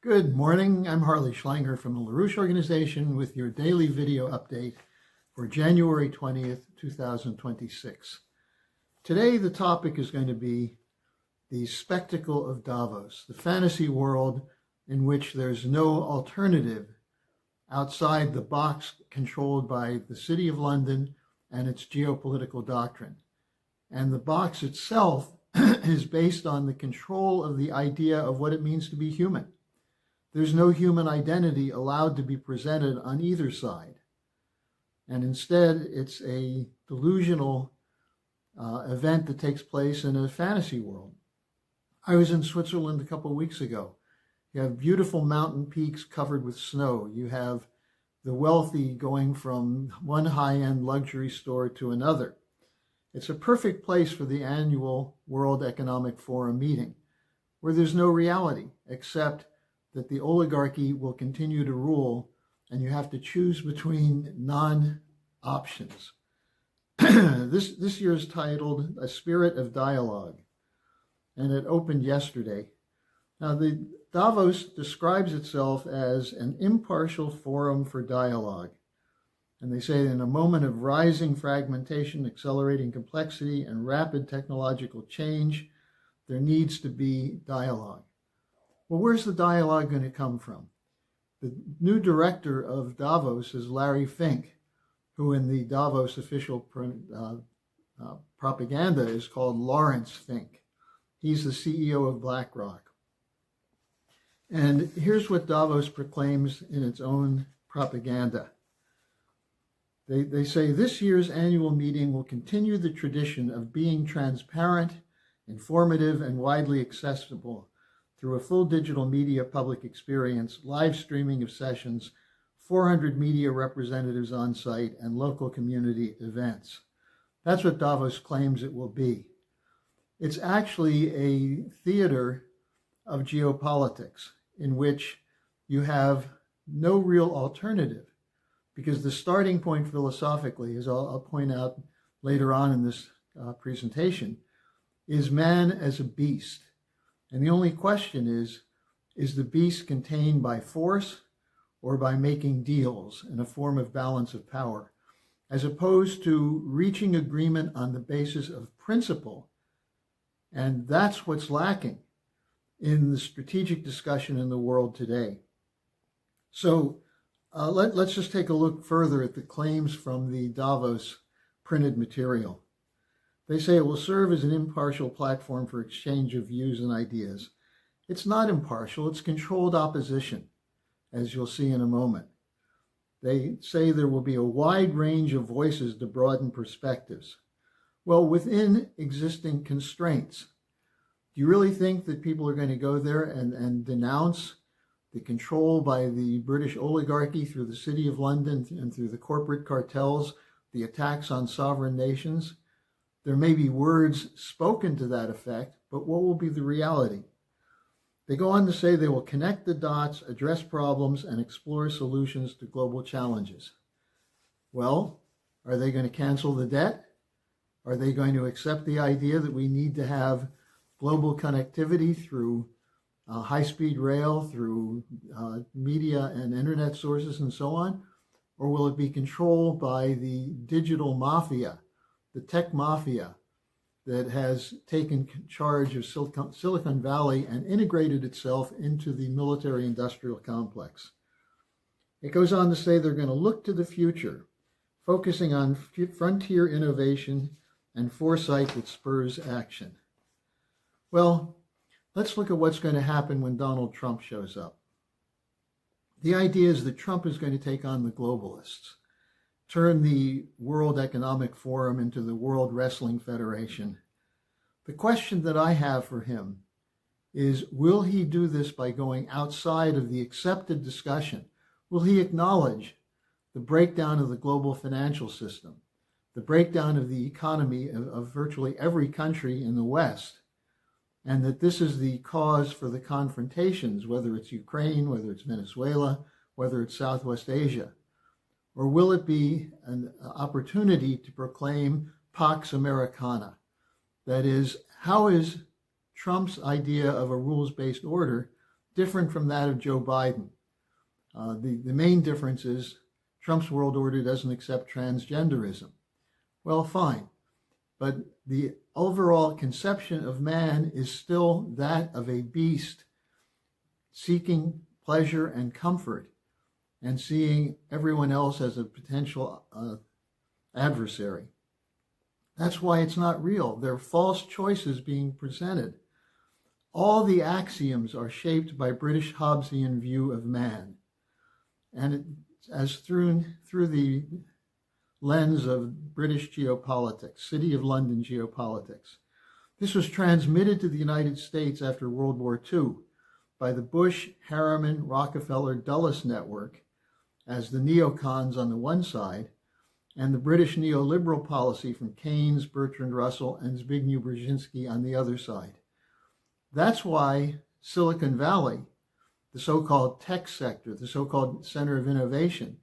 Good morning. I'm Harley Schlanger from the LaRouche organization with your daily video update for January 20th, 2026. Today, the topic is going to be the spectacle of Davos, the fantasy world in which there's no alternative outside the box controlled by the City of London and its geopolitical doctrine. And the box itself is based on the control of the idea of what it means to be human. There's no human identity allowed to be presented on either side. And instead, it's a delusional event that takes place in a fantasy world. I was in Switzerland a couple of weeks ago. You have beautiful mountain peaks covered with snow. You have the wealthy going from one high-end luxury store to another. It's a perfect place for the annual World Economic Forum meeting, where there's no reality except that the oligarchy will continue to rule, and you have to choose between non-options. This year is titled A Spirit of Dialogue, and it opened yesterday. Now, the Davos describes itself as an impartial forum for dialogue. And they say in a moment of rising fragmentation, accelerating complexity, and rapid technological change, there needs to be dialogue. Well, where's the dialogue going to come from? The new director of Davos is Larry Fink, who in the Davos official propaganda is called Lawrence Fink. He's the CEO of BlackRock. And here's what Davos proclaims in its own propaganda. They say this year's annual meeting will continue the tradition of being transparent, informative, and widely accessible through a full digital media public experience, live streaming of sessions, 400 media representatives on site, and local community events. That's what Davos claims it will be. It's actually a theater of geopolitics in which you have no real alternative, because the starting point philosophically, as I'll point out later on in this presentation, is man as a beast. And the only question is the beast contained by force or by making deals in a form of balance of power, as opposed to reaching agreement on the basis of principle? And that's what's lacking in the strategic discussion in the world today. So let's just take a look further at the claims from the Davos printed material. They say it will serve as an impartial platform for exchange of views and ideas. It's not impartial, it's controlled opposition, as you'll see in a moment. They say there will be a wide range of voices to broaden perspectives. Well, within existing constraints. Do you really think that people are going to go there and denounce the control by the British oligarchy through the City of London and through the corporate cartels, the attacks on sovereign nations? There may be words spoken to that effect, but what will be the reality? They go on to say they will connect the dots, address problems, and explore solutions to global challenges. Well, are they going to cancel the debt? Are they going to accept the idea that we need to have global connectivity through high-speed rail, through media and internet sources and so on? Or will it be controlled by the digital mafia, the tech mafia that has taken charge of Silicon Valley and integrated itself into the military-industrial complex? It goes on to say they're going to look to the future, focusing on frontier innovation and foresight that spurs action. Well, let's look at what's going to happen when Donald Trump shows up. The idea is that Trump is going to take on the globalists, turn the World Economic Forum into the World Wrestling Federation. The question that I have for him is, will he do this by going outside of the accepted discussion? Will he acknowledge the breakdown of the global financial system, the breakdown of the economy of virtually every country in the West, and that this is the cause for the confrontations, whether it's Ukraine, whether it's Venezuela, whether it's Southwest Asia? Or will it be an opportunity to proclaim Pax Americana? That is, how is Trump's idea of a rules-based order different from that of Joe Biden. The main difference is Trump's world order doesn't accept transgenderism. Well, fine. But the overall conception of man is still that of a beast seeking pleasure and comfort and seeing everyone else as a potential adversary. That's why it's not real. There are false choices being presented. All the axioms are shaped by British Hobbesian view of man. And as through the lens of British geopolitics, City of London geopolitics. This was transmitted to the United States after World War II by the Bush, Harriman, Rockefeller, Dulles network as the neocons on the one side, and the British neoliberal policy from Keynes, Bertrand Russell, and Zbigniew Brzezinski on the other side. That's why Silicon Valley, the so-called tech sector, the so-called center of innovation,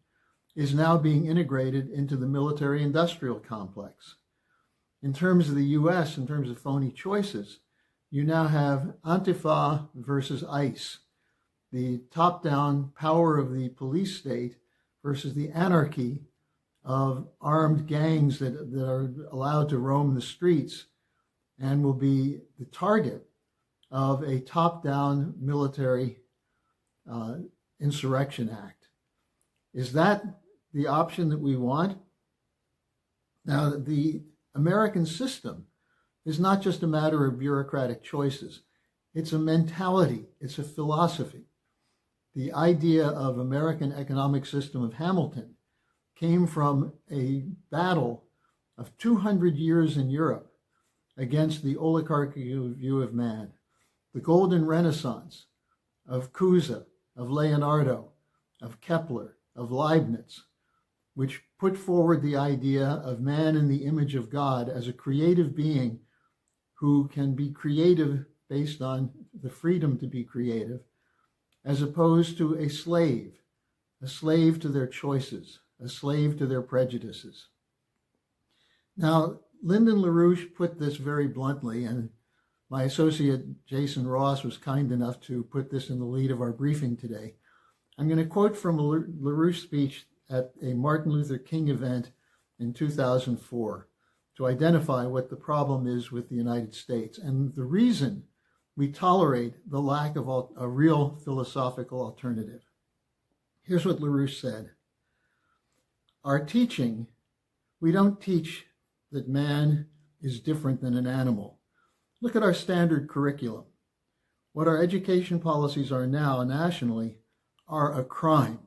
is now being integrated into the military-industrial complex. In terms of the US, in terms of phony choices, you now have Antifa versus ICE, the top-down power of the police state versus the anarchy of armed gangs that are allowed to roam the streets and will be the target of a top-down military insurrection act. Is that the option that we want? Now, the American system is not just a matter of bureaucratic choices. It's a mentality. It's a philosophy. The idea of American economic system of Hamilton came from a battle of 200 years in Europe against the oligarchical view of man. The Golden Renaissance of Cusa, of Leonardo, of Kepler, of Leibniz, which put forward the idea of man in the image of God as a creative being who can be creative based on the freedom to be creative, as opposed to a slave to their choices, a slave to their prejudices. Now, Lyndon LaRouche put this very bluntly, and my associate Jason Ross was kind enough to put this in the lead of our briefing today. I'm going to quote from a LaRouche speech at a Martin Luther King event in 2004 to identify what the problem is with the United States and the reason we tolerate the lack of a real philosophical alternative. Here's what LaRouche said. Our teaching, we don't teach that man is different than an animal. Look at our standard curriculum. What our education policies are now nationally are a crime.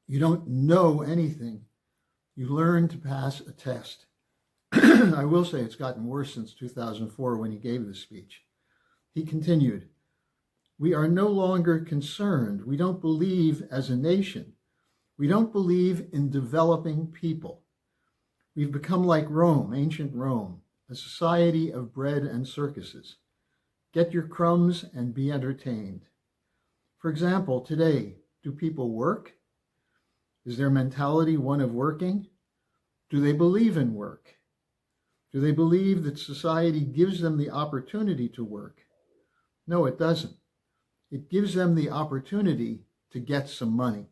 You don't know anything. You learn to pass a test. I will say it's gotten worse since 2004 when he gave this speech. He continued, we are no longer concerned. We don't believe as a nation. We don't believe in developing people. We've become like Rome, ancient Rome, a society of bread and circuses. Get your crumbs and be entertained. For example, today, do people work? Is their mentality one of working? Do they believe in work? Do they believe that society gives them the opportunity to work? No, it doesn't. It gives them the opportunity to get some money.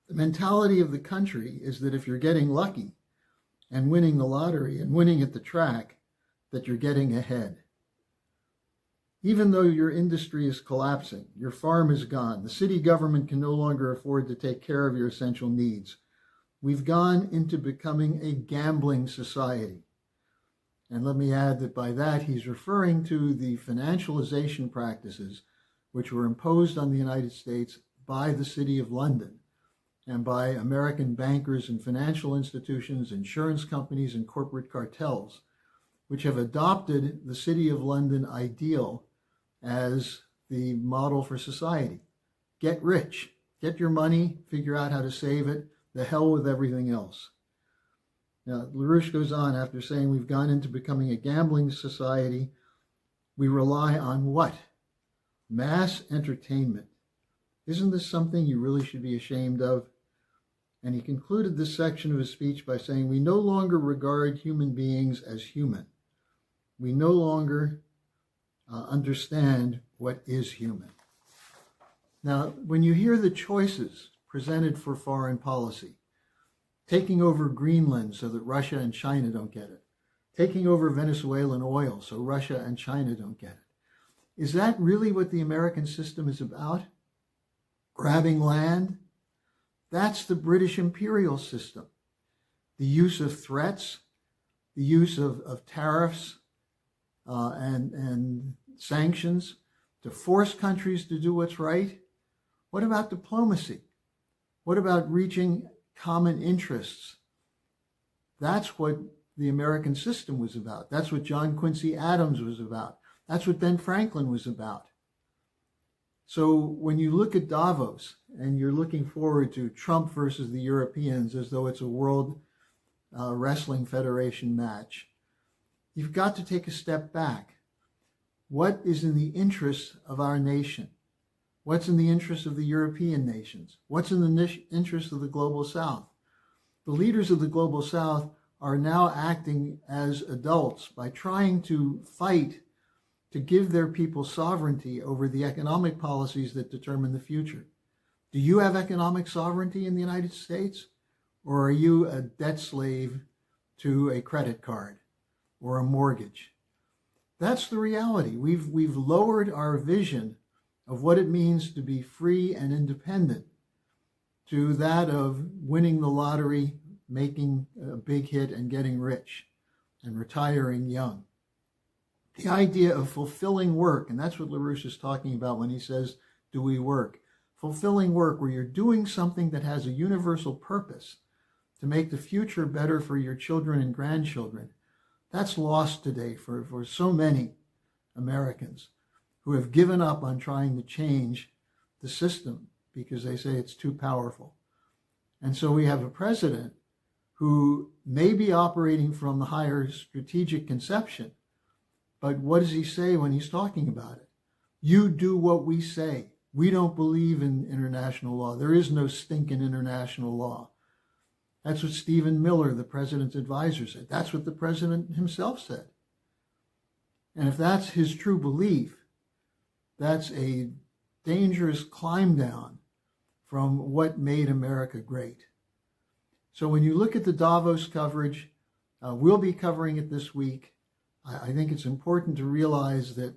The mentality of the country is that if you're getting lucky and winning the lottery and winning at the track, that you're getting ahead. Even though your industry is collapsing, your farm is gone, the city government can no longer afford to take care of your essential needs, we've gone into becoming a gambling society. And let me add that by that, he's referring to the financialization practices which were imposed on the United States by the City of London and by American bankers and financial institutions, insurance companies, and corporate cartels, which have adopted the City of London ideal as the model for society. Get rich, get your money, figure out how to save it, the hell with everything else. Now, LaRouche goes on after saying we've gone into becoming a gambling society. We rely on what? Mass entertainment. Isn't this something you really should be ashamed of? And he concluded this section of his speech by saying, we no longer regard human beings as human. We no longer understand what is human. Now, when you hear the choices presented for foreign policy, taking over Greenland so that Russia and China don't get it, taking over Venezuelan oil so Russia and China don't get it, is that really what the American system is about? Grabbing land? That's the British imperial system. The use of threats, the use of tariffs and sanctions to force countries to do what's right. What about diplomacy? What about reaching common interests? That's what the American system was about. That's what John Quincy Adams was about. That's what Ben Franklin was about. So when you look at Davos and you're looking forward to Trump versus the Europeans as though it's a World Wrestling Federation match, you've got to take a step back. What is in the interest of our nation? What's in the interest of the European nations? What's in the interest of the Global South? The leaders of the Global South are now acting as adults by trying to fight to give their people sovereignty over the economic policies that determine the future. Do you have economic sovereignty in the United States? Or are you a debt slave to a credit card or a mortgage? That's the reality. We've lowered our vision of what it means to be free and independent to that of winning the lottery, making a big hit and getting rich and retiring young. The idea of fulfilling work, and that's what LaRouche is talking about when he says, do we work? Fulfilling work where you're doing something that has a universal purpose to make the future better for your children and grandchildren. That's lost today for so many Americans who have given up on trying to change the system because they say it's too powerful. And so we have a president who may be operating from the higher strategic conception, but what does he say when he's talking about it? You do what we say. We don't believe in international law. There is no stinking international law. That's what Stephen Miller, the president's advisor, said. That's what the president himself said. And if that's his true belief, that's a dangerous climb down from what made America great. So when you look at the Davos coverage, we'll be covering it this week. I think it's important to realize that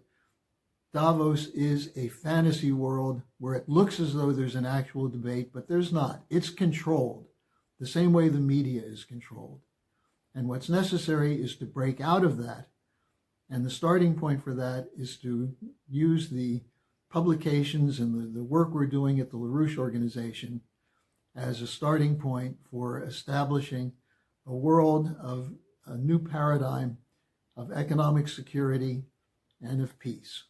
Davos is a fantasy world where it looks as though there's an actual debate, but there's not. It's controlled, the same way the media is controlled. And what's necessary is to break out of that. And the starting point for that is to use the publications and the work we're doing at the LaRouche organization as a starting point for establishing a world of a new paradigm of economic security and of peace.